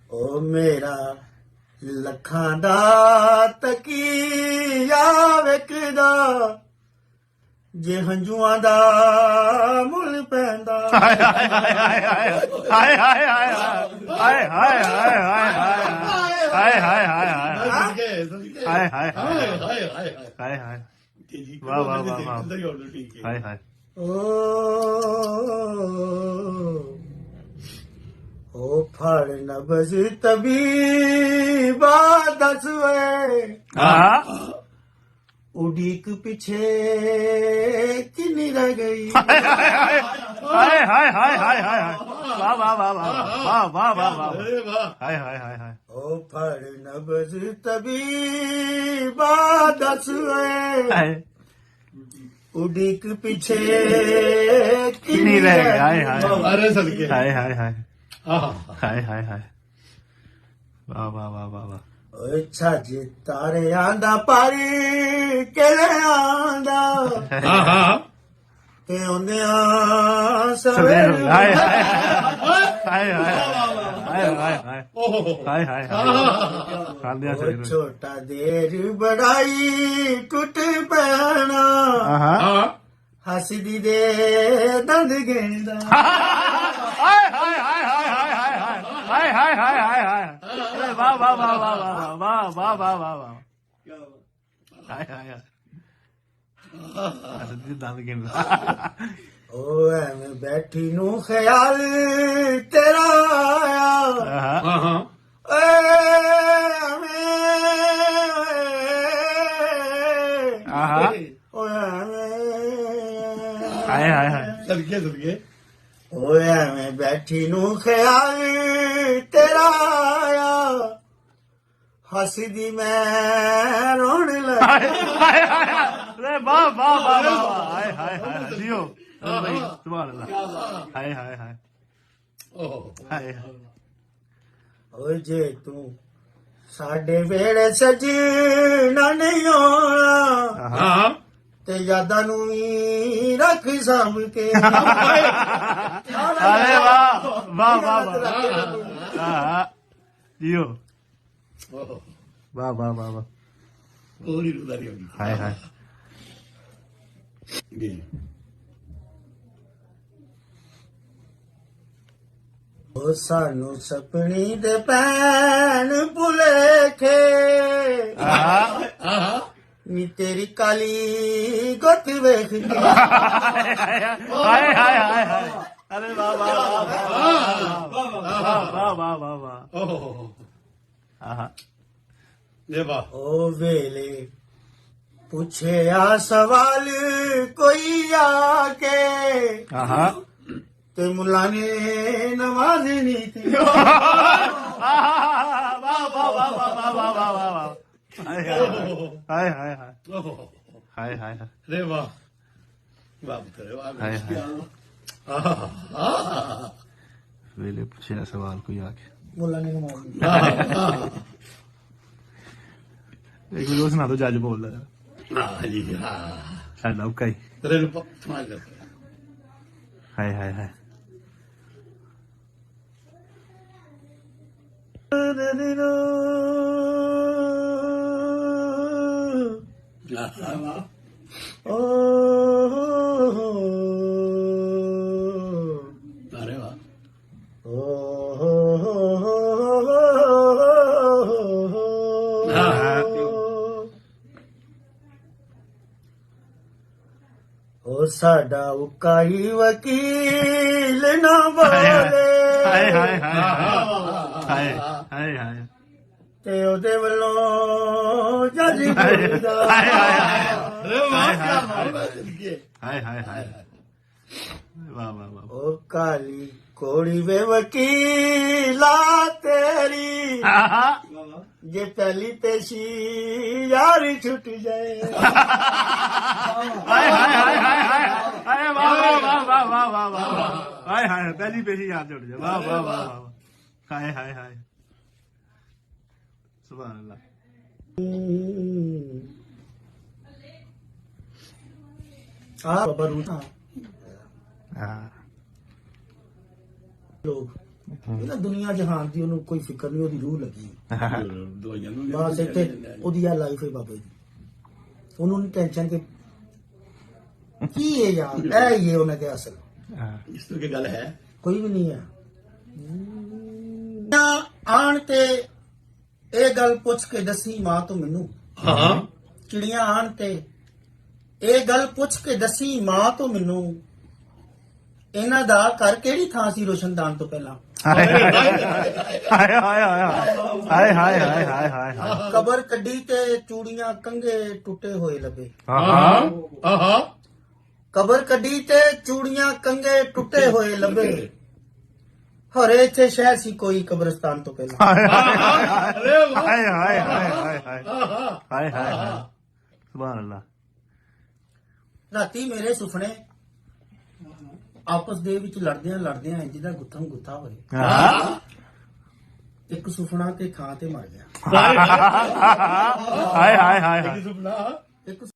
ਓ ਮੇਰਾ ਲੱਖਾਂ ਦਾ ਤਕੀਆ ਵੇਖਦਾ ਜੇ ਹੰਝੂਆਂ ਦਾ ਮੁੱਲ ਪੈਂਦਾ ਹਾਏ ਹਾਏ ਹਾਏ ਹਾਏ ਹਾਏ ਹਾਏ ਹਾਏ ਹਾਏ ਹਾਏ ਹਾਏ ਹਾਏ ਹਾਏ ਹਾਏ ਹਾਏ ਹਾਏ ਹਾਏ ਹਾਏ ਹਾਏ ਵਾਹ ਵਾਹ ਵਾਹ ਵਾਹ ਹਾਏ ਹਾਏ ਓ ਫੜ ਨਬਜ਼ ਤਬੀਬਾ ਦੱਸ ਵੇ ਹਾਂ ਉਡੀਕ ਪਿਛੇ ਕਿੰਨੀ ਰਹਿ ਗਈ ਹਾਏ ਹਾਏ ਹਾਏ ਹਾਏ ਹਾਏ ਹਾਏ ਹਾਏ ਵਾਹ ਵਾਹ ਵਾਹ ਵਾਹ ਵਾਹ ਵਾਹ ਵਾਹ ਹਾਏ ਹਾਏ ਹਾਏ ਹਾਏ ਓ ਫੜ ਨਬਜ਼ ਤਬੀਬਾ ਦੱਸ ਵੇ ਹਾਏ ਉਡੀਕ ਪਿਛੇ ਕਿੰਨੀ ਰਹਿ ਗਈ ਹਾਏ ਹਾਏ ਅਰੇ ਸਦਕੇ ਹਾਏ ਹਾਏ ਹਾਏ ਆਹ ਹਾਏ ਹਾਏ ਹਾਏ ਵਾਹ ਵਾਹ ਵਾਹ ਵਾਹ ਵਾਹ ਓਏ ਛੱਜ ਤਾਰਿਆਂ ਦਾ ਪਰ ਕਿਲਿਆਂ ਦਾ ਹਾਂ ਤੇ ਆਉਂਦਿਆਂ ਸਵੇਰ ਸਵੇਰ ਹਾਏ ਹਾਏ ਹਾਏ ਹਾਏ ਹਾਏ ਹਾਏ ਹਾਏ ਓਹ ਹਾਏ ਹਾਏ ਖਾਂਦਿਆ ਓ ਸਵੇਰ ਛੋਟਾ ਦੇਰ ਬੜਾਈ ਟੁੱਟ ਪੈਣਾ ਆਹਾ ਹਾਂ ਹੱਸਦੀ ਦੇ ਦੰਦ ਗਿਣਦਾ ਹਾਏ ਹਾਏ ਹਾਏ ਹਾਏ ਹਾਏ ਹਾਏ ਹਾਏ ਹਾਏ ਹਾਏ ਹਾਏ ਵਾਹ ਵਾਹ ਵਾਹ ਵਾਹ ਵਾਹ ਵਾਹ ਵਾਹ ਵਾਹ ਵਾਹ ਵਾਹ ਹਾਏ ਹਾਏ ਅਸਲੀ ਦੰਦ ਗਿਣਦਾ ਓ ਐਵੇਂ ਬੈਠੀ ਨੂੰ ਖਿਆਲ ਤੇਰਾ ਆਇਆ ਆਹਾ ਹਾਂ ਆਹਾ ਓਏ ਹਾਏ ਹਾਏ ਹਾਏ ਸਦਕੇ ਸਦਕੇ ਓਏ ਐਵੇਂ ਬੈਠੀ ਨੂੰ ਖਿਆਲ ਤੇਰਾ ਆਇਆ ਹੱਸਦੀ ਮੈਂ ਰੋਣ ਲੱਗ ਹਾਏ ਹਾਏ ਹਾਏ ਵਾਹ ਵਾਹ ਵਾਹ ਵਾਹ ਹਾਏ ਹਾਏ ਹਾਏ ਜੀਓ ਭਾਈ ਸੁਭਾਨ ਅੱਲਾਹ ਹਾਏ ਹਾਏ ਹਾਏ ਓਹ ਹਾਏ ਓਏ ਜੇ ਤੂੰ ਸਾਡੇ ਵੇੜੇ ਸਜਣਾ ਨਹੀਂ ਆਉਣਾ ਆਹਾ ਹਾਂ ਤੇ ਯਾਦਾਂ ਨੂੰ ਵੀ ਰੱਖ ਸੰਭ ਕੇ ਅਰੇ ਵਾਹ ਵਾਹ ਵਾਹ ਵਾਹ ਆਹਾ ਜੀਓ ਓਹ ਵਾਹ ਵਾਹ ਵਾਹ ਵਾਹ ਕੋਰੀ ਰੁਦਾਰੀ ਹੋ ਹਾਏ ਹਾਏ ਗਈ ਓ ਸਾਨੂੰ ਸਪਣੀ ਦੇ ਪੈਣ ਭੁਲੇਖੇ ਆਹਾ ਆਹ ਨੀ ਤੇਰੀ ਕਾਲੀ ਗੁੱਤ ਵੇਖ ਕੇ ਹਾਏ ਹਾਏ ਹਾਏ ਹਾਏ ਅਰੇ ਵਾਹ ਵਾਹ ਵਾਹ ਵਾਹ ਵਾਹ ਵਾਹ ਓਹ ਆਹਾ ਲੈ ਬਾ ਓ ਵੇਲੇ ਪੁੱਛਿਆ ਸਵਾਲ ਕੋਈ ਆ ਕੇ ਆਹਾ ਤੇ ਮੁੱਲਾ ਨੇ ਨਮਾਜ਼ ਨਹੀਂ ਤੀ ਵਾਹ ਵਾਹ ਵਾਹ ਵਾਹ ਵਾਹ ਵਾਹ ਵਾਹ ਵਾਹ ਹਾਏ ਹਾਏ ਹਾਏ ਹਾਏ ਓਹ ਹਾਏ ਹਾਏ ਲੈ ਬਾ ਬਾਪ ਕਰੇ ਹਾਏ ਵਾਹ ਹਾਏ ਆਹ ਵੇਲੇ ਪੁੱਛਿਆ ਸਵਾਲ ਕੋਈ ਆ ਕੇ ਮੁੱਲਾ ਨੇ ਨਮਾਜ਼ ਨਹੀਂ ਇੱਕ ਵੀਡੀਓ ਸੁਣਾ ਦੋ ਜੱਜ ਬੋਲਦਾ ਹਾਂ ਜੀ ਹਾਂ ਸਾਡਾ ਉਕਾਈ ਤੇਰੇ ਨੂੰ ਪੱਥਮਾ ਕਰ ਹਾਏ ਹਾਏ ਹਾਏ ਓ ਅਰੇ ਵਾਹ ਓ ਸਾਡਾ ਉਕਾਈ ਵਕੀਲ ਨਾ ਬੋਲੇ ਹਾਏ ਹਾਏ ਹਾਏ ਹਾਏ ਹਾਏ ਹਾਏ ਤੇ ਉਹਦੇ ਵੱਲੋਂ ਜੱਜ ਬੋਲਦਾ ਹਾਏ ਹਾਏ ਹਾਏ ਅਰੇ ਵਾਹ ਕੀ ਮਾਰਦਾ ਸਦਕੇ ਹਾਏ ਹਾਏ ਹਾਏ ਵਾਹ ਵਾਹ ਵਾਹ ਓ ਕਾਲੀ ਕੋੜੀ ਵੇ ਵਕੀਲਾ ਤੇਰੀ ਆਹਾ ਜੇ ਪਹਿਲੀ ਪੇਸ਼ੀ ਯਾਰ ਛੁੱਟ ਜਾਏ ਹਾਏ ਹਾਏ ਹਾਏ ਹਾਏ ਹਾਏ ਹਾਏ ਵਾਹ ਵਾਹ ਵਾਹ ਵਾਹ ਵਾਹ ਵਾਹ ਹਾਏ ਹਾਏ ਪਹਿਲੀ ਪੇਸ਼ੀ ਯਾਦ ਜੁੜ ਜਾ ਵਾਹ ਵਾਹ ਵਾਹ ਵਾਹ ਹਾਏ ਹਾਏ ਹਾਏ ਸੁਭਾਨ ਅੱਲਾਹ ਆ ਬਾਬਾ ਰੂਟਾ ਹਾਂ ਲੋਕ ਇਹ ਨਾ ਦੁਨੀਆ ਜਹਾਨ ਦੀ ਉਹਨੂੰ ਕੋਈ ਫਿਕਰ ਨਹੀਂ, ਉਹਦੀ ਰੂਹ ਲੱਗੀ ਦਵਾਈਆਂ ਨੂੰ ਬਸ ਇੱਥੇ ਉਹਦੀ ਆ ਲਾਈਫ ਹੈ ਬਾਬਾ ਜੀ, ਉਹਨੂੰ ਨਹੀਂ ਟੈਨਸ਼ਨ ਕਿ ਕੀ ਹੈ ਯਾਰ, ਇਹ ਹੀ ਹੈ ਉਹਨਾਂ ਦੇ ਅਸਲ, ਇਸ ਤੋਂ ਕੀ ਗੱਲ ਹੈ? ਕੋਈ ਵੀ ਨਹੀਂ ਹੈ। ਆਣ ਤੇ ਇਹ ਗੱਲ ਪੁੱਛ ਕੇ ਦੱਸੀ ਮਾਂ ਤੋਂ ਮੈਨੂੰ, ਹਾਂ ਚਿੜੀਆਂ ਆਣ ਤੇ ਇਹ ਗੱਲ ਪੁੱਛ ਕੇ ਦੱਸੀ ਮਾਂ ਤੋਂ ਮੈਨੂੰ, ਇਹਨਾਂ ਦਾ ਘਰ ਕਿਹੜੀ ਥਾਂ ਸੀ ਰੋਸ਼ਨਦਾਨ ਤੋਂ ਪਹਿਲਾਂ? ਹਾਏ ਹਾਏ ਹਾਏ ਹਾਏ ਹਾਏ ਹਾਏ ਹਾਏ ਕਬਰ ਕੱਢੀ ਤੇ ਚੂੜੀਆਂ ਕੰਘੇ ਟੁੱਟੇ ਹੋਏ ਲੱਭੇ, ਹਾਂ ਆਹਾ ਕਬਰ ਕੱਢੀ ਤੇ ਚੂੜੀਆਂ ਕੰਘੇ ਟੁੱਟੇ ਹੋਏ ਲੱਭੇ, ਹਰੇ ਇੱਥੇ ਸ਼ਹਿਰ ਸੀ ਕੋਈ ਕਬਰਸਤਾਨ ਤੋਂ ਪਹਿਲਾਂ। ਹਾਏ ਅਰੇ ਵਾਹ ਹਾਏ ਹਾਏ ਹਾਏ ਹਾਏ ਆਹਾ ਹਾਏ ਹਾਏ ਸੁਭਾਨ ਅੱਲਾਹ। ਰਾਤੀ ਮੇਰੇ ਸੁਪਨੇ ਆਪਸ ਦੇ ਵਿੱਚ ਲੜਦਿਆਂ ਇੰਜ ਦਾ ਗੁੱਥਮ ਗੁੱਥਾ ਹੋਏ, ਹਾਂ ਇੱਕ ਸੁਪਨਾ ਤੇ ਥਾਂ ਤੇ ਮਰ ਗਿਆ, ਹਾਏ ਹਾਏ ਹਾਏ ਸੁਪਨਾ ਇੱਕ